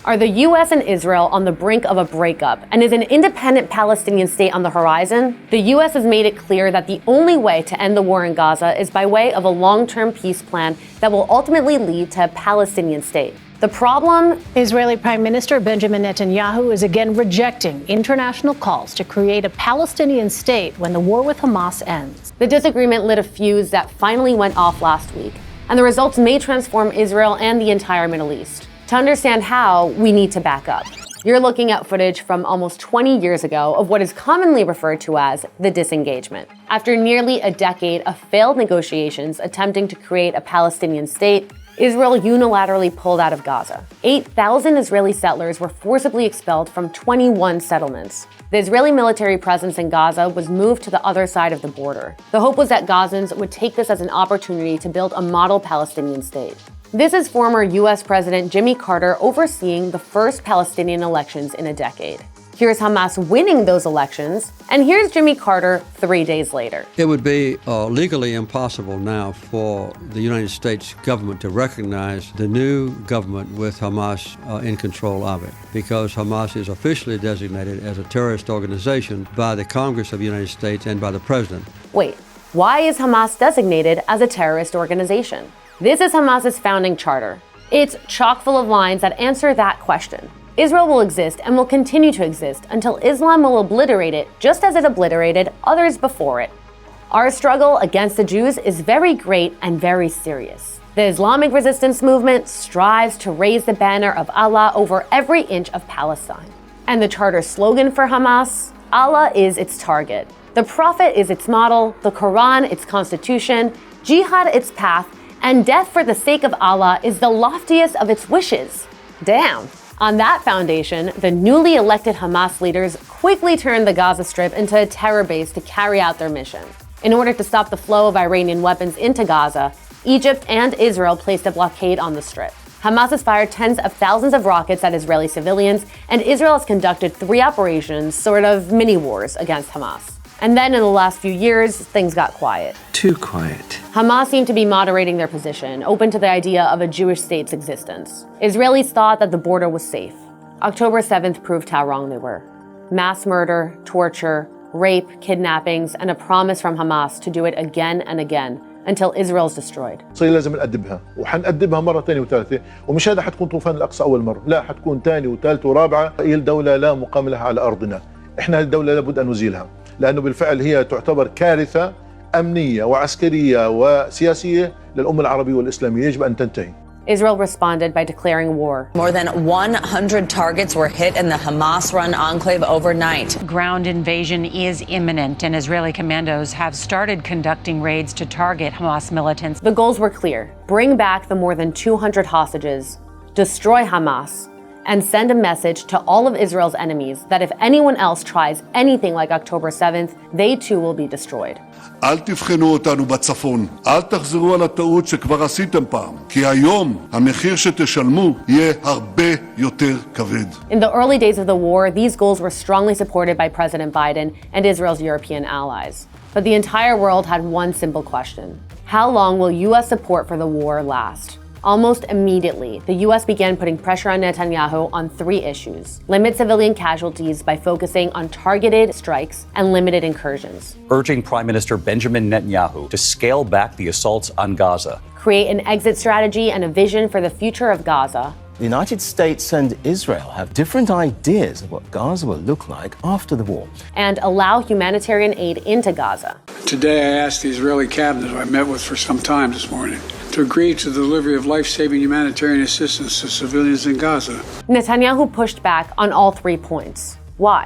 Are the U.S. and Israel on the brink of a breakup, and is an independent Palestinian state on the horizon? The U.S. has made it clear that the only way to end the war in Gaza is by way of a long-term peace plan that will ultimately lead to a Palestinian state. The problem? Israeli Prime Minister Benjamin Netanyahu is again rejecting international calls to create a Palestinian state when the war with Hamas ends. The disagreement lit a fuse that finally went off last week, and the results may transform Israel and the entire Middle East. To understand how, we need to back up. You're looking at footage from almost 20 years ago of what is commonly referred to as the Disengagement. After nearly a decade of failed negotiations attempting to create a Palestinian state, Israel unilaterally pulled out of Gaza. 8,000 Israeli settlers were forcibly expelled from 21 settlements. The Israeli military presence in Gaza was moved to the other side of the border. The hope was that Gazans would take this as an opportunity to build a model Palestinian state. This is former U.S. President Jimmy Carter overseeing the first Palestinian elections in a decade. Here's Hamas winning those elections, and here's Jimmy Carter 3 days later. It would be legally impossible now for the United States government to recognize the new government with Hamas in control of it, because Hamas is officially designated as a terrorist organization by the Congress of the United States and by the President. Wait, why is Hamas designated as a terrorist organization? This is Hamas's founding charter. It's chock full of lines that answer that question. Israel will exist and will continue to exist until Islam will obliterate it, just as it obliterated others before it. Our struggle against the Jews is very great and very serious. The Islamic resistance movement strives to raise the banner of Allah over every inch of Palestine. And the charter slogan for Hamas? Allah is its target. The Prophet is its model, the Quran its constitution, jihad its path, and death for the sake of Allah is the loftiest of its wishes. Damn. On that foundation, the newly elected Hamas leaders quickly turned the Gaza Strip into a terror base to carry out their mission. In order to stop the flow of Iranian weapons into Gaza, Egypt and Israel placed a blockade on the Strip. Hamas has fired tens of thousands of rockets at Israeli civilians, and Israel has conducted 3 operations, sort of mini-wars, against Hamas. And then in the last few years, things got quiet. Too quiet. Hamas seemed to be moderating their position, open to the idea of a Jewish state's existence. Israelis thought that the border was safe. October 7th proved how wrong they were. Mass murder, torture, rape, kidnappings, and a promise from Hamas to do it again and again until Israel's destroyed. صار لازم نقدمها وحنقدمها مرة ثانية وثالثة ومش هذا حتكون طوفان الأقصى أول مرة، لا حتكون ثانية وثالثة ورابعة. هي الدولة لا مقام لها على أرضنا. إحنا الدولة لابد أن نزيلها. لأنه بالفعل هي تعتبر كارثة أمنية وعسكرية وسياسية للأمة العربية والإسلامية، يجب أن تنتهي. Israel responded by declaring war. More than 100 targets were hit in the Hamas-run enclave overnight. Ground invasion is imminent, and Israeli commandos have started conducting raids to target Hamas militants. The goals were clear: bring back the more than 200 hostages, destroy Hamas, and send a message to all of Israel's enemies that if anyone else tries anything like October 7th, they too will be destroyed. אל תבחנו אותנו בצפון, אל תחזרו על הטעות שכבר עשיתם פעם, כי היום המחיר שתשלמו יהיה הרבה יותר כבד. In the early days of the war, these goals were strongly supported by President Biden and Israel's European allies. But the entire world had one simple question: how long will U.S. support for the war last? Almost immediately, the U.S. began putting pressure on Netanyahu on 3 issues: limit civilian casualties by focusing on targeted strikes and limited incursions, urging Prime Minister Benjamin Netanyahu to scale back the assaults on Gaza, create an exit strategy and a vision for the future of Gaza. The United States and Israel have different ideas of what Gaza will look like after the war, and allow humanitarian aid into Gaza. Today, I asked the Israeli cabinet, who I met with for some time this morning, to agree to the delivery of life-saving humanitarian assistance to civilians in Gaza. Netanyahu pushed back on all 3 points. Why?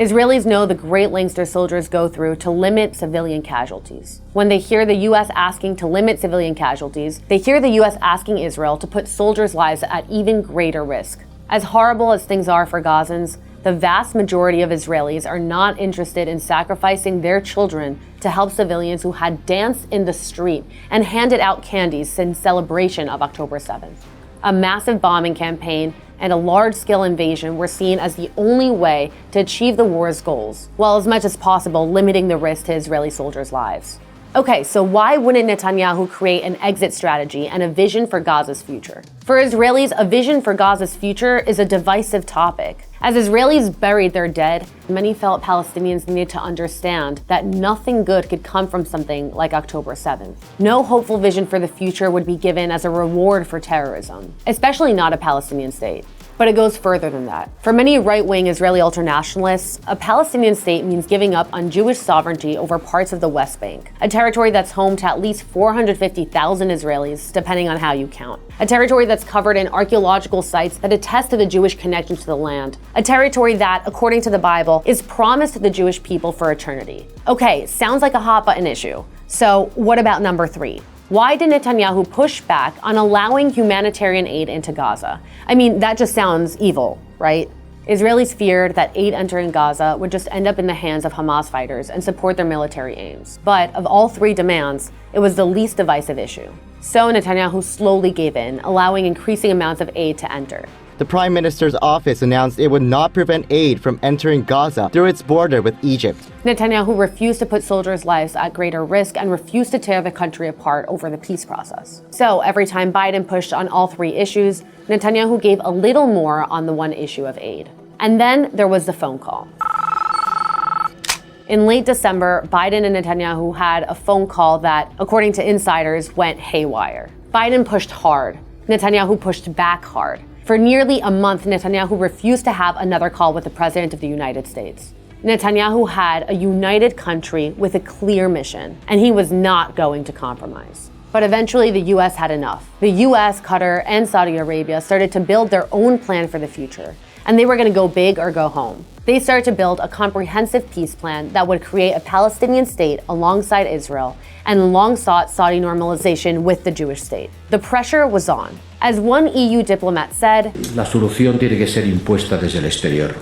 Israelis know the great lengths their soldiers go through to limit civilian casualties. When they hear the U.S. asking to limit civilian casualties, they hear the U.S. asking Israel to put soldiers' lives at even greater risk. As horrible as things are for Gazans, the vast majority of Israelis are not interested in sacrificing their children to help civilians who had danced in the street and handed out candies in celebration of October 7th. A massive bombing campaign and a large-scale invasion were seen as the only way to achieve the war's goals, while as much as possible limiting the risk to Israeli soldiers' lives. Okay, so why wouldn't Netanyahu create an exit strategy and a vision for Gaza's future? For Israelis, a vision for Gaza's future is a divisive topic. As Israelis buried their dead, many felt Palestinians needed to understand that nothing good could come from something like October 7th. No hopeful vision for the future would be given as a reward for terrorism, especially not a Palestinian state. But it goes further than that. For many right-wing Israeli ultranationalists, a Palestinian state means giving up on Jewish sovereignty over parts of the West Bank, a territory that's home to at least 450,000 Israelis, depending on how you count. A territory that's covered in archaeological sites that attest to the Jewish connection to the land. A territory that, according to the Bible, is promised to the Jewish people for eternity. Okay, sounds like a hot-button issue. So what about number 3? Why did Netanyahu push back on allowing humanitarian aid into Gaza? I mean, that just sounds evil, right? Israelis feared that aid entering Gaza would just end up in the hands of Hamas fighters and support their military aims. But of all 3 demands, it was the least divisive issue. So Netanyahu slowly gave in, allowing increasing amounts of aid to enter. The Prime Minister's office announced it would not prevent aid from entering Gaza through its border with Egypt. Netanyahu refused to put soldiers' lives at greater risk and refused to tear the country apart over the peace process. So every time Biden pushed on all 3 issues, Netanyahu gave a little more on the one issue of aid. And then there was the phone call. In late December, Biden and Netanyahu had a phone call that, according to insiders, went haywire. Biden pushed hard. Netanyahu pushed back hard. For nearly a month, Netanyahu refused to have another call with the President of the United States. Netanyahu had a united country with a clear mission, and he was not going to compromise. But eventually, the U.S. had enough. The U.S., Qatar, and Saudi Arabia started to build their own plan for the future, and they were going to go big or go home. They started to build a comprehensive peace plan that would create a Palestinian state alongside Israel and long-sought Saudi normalization with the Jewish state. The pressure was on. As one EU diplomat said, La solución tiene que ser impuesta desde el exterior,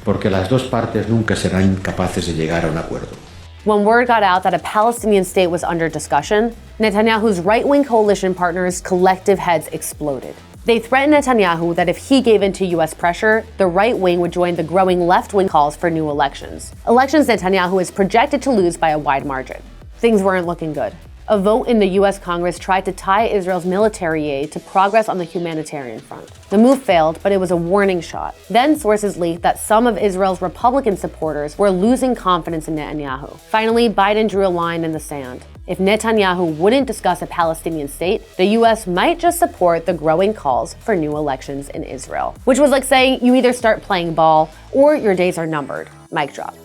porque las dos partes nunca serán capaces de llegar a un acuerdo. When word got out that a Palestinian state was under discussion, Netanyahu's right-wing coalition partners' collective heads exploded. They threatened Netanyahu that if he gave in to U.S. pressure, the right wing would join the growing left-wing calls for new elections. Elections Netanyahu is projected to lose by a wide margin. Things weren't looking good. A vote in the U.S. Congress tried to tie Israel's military aid to progress on the humanitarian front. The move failed, but it was a warning shot. Then sources leaked that some of Israel's Republican supporters were losing confidence in Netanyahu. Finally, Biden drew a line in the sand. If Netanyahu wouldn't discuss a Palestinian state, the U.S. might just support the growing calls for new elections in Israel. Which was like saying you either start playing ball or your days are numbered. Mic drop.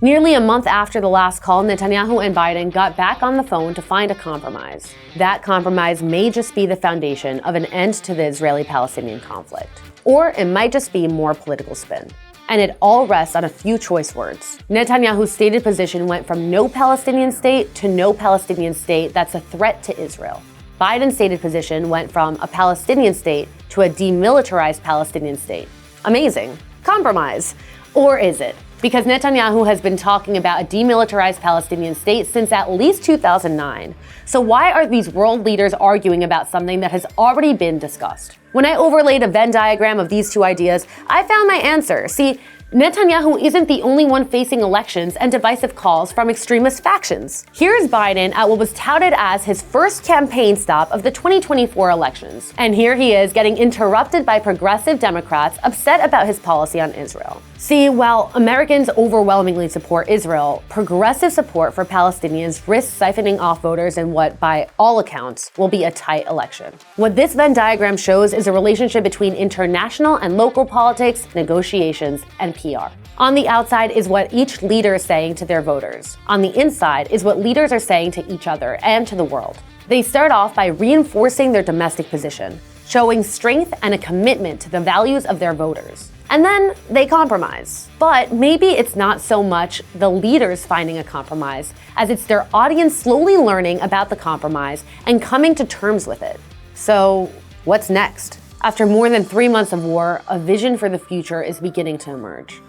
Nearly a month after the last call, Netanyahu and Biden got back on the phone to find a compromise. That compromise may just be the foundation of an end to the Israeli-Palestinian conflict. Or it might just be more political spin. And it all rests on a few choice words. Netanyahu's stated position went from no Palestinian state to no Palestinian state that's a threat to Israel. Biden's stated position went from a Palestinian state to a demilitarized Palestinian state. Amazing. Compromise. Or is it? Because Netanyahu has been talking about a demilitarized Palestinian state since at least 2009. So why are these world leaders arguing about something that has already been discussed? When I overlaid a Venn diagram of these two ideas, I found my answer. See, Netanyahu isn't the only one facing elections and divisive calls from extremist factions. Here's Biden at what was touted as his first campaign stop of the 2024 elections. And here he is getting interrupted by progressive Democrats upset about his policy on Israel. See, while Americans overwhelmingly support Israel, progressive support for Palestinians risks siphoning off voters in what, by all accounts, will be a tight election. What this Venn diagram shows is a relationship between international and local politics, negotiations, and PR. On the outside is what each leader is saying to their voters. On the inside is what leaders are saying to each other and to the world. They start off by reinforcing their domestic position, showing strength and a commitment to the values of their voters. And then they compromise. But maybe it's not so much the leaders finding a compromise as it's their audience slowly learning about the compromise and coming to terms with it. So what's next? After more than 3 months of war, a vision for the future is beginning to emerge.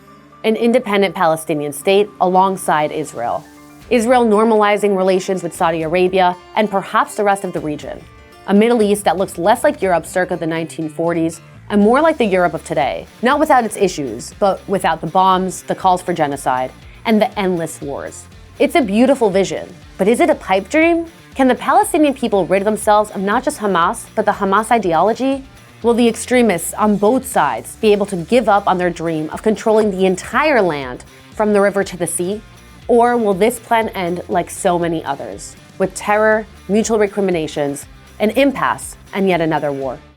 An independent Palestinian state alongside Israel. Israel normalizing relations with Saudi Arabia and perhaps the rest of the region. A Middle East that looks less like Europe circa the 1940s and more like the Europe of today, not without its issues, but without the bombs, the calls for genocide, and the endless wars. It's a beautiful vision, But is it a pipe dream? Can the Palestinian people rid themselves of not just Hamas, but the Hamas ideology? Will the extremists on both sides be able to give up on their dream of controlling the entire land from the river to the sea? Or will this plan end like so many others, with terror, mutual recriminations, an impasse, and yet another war?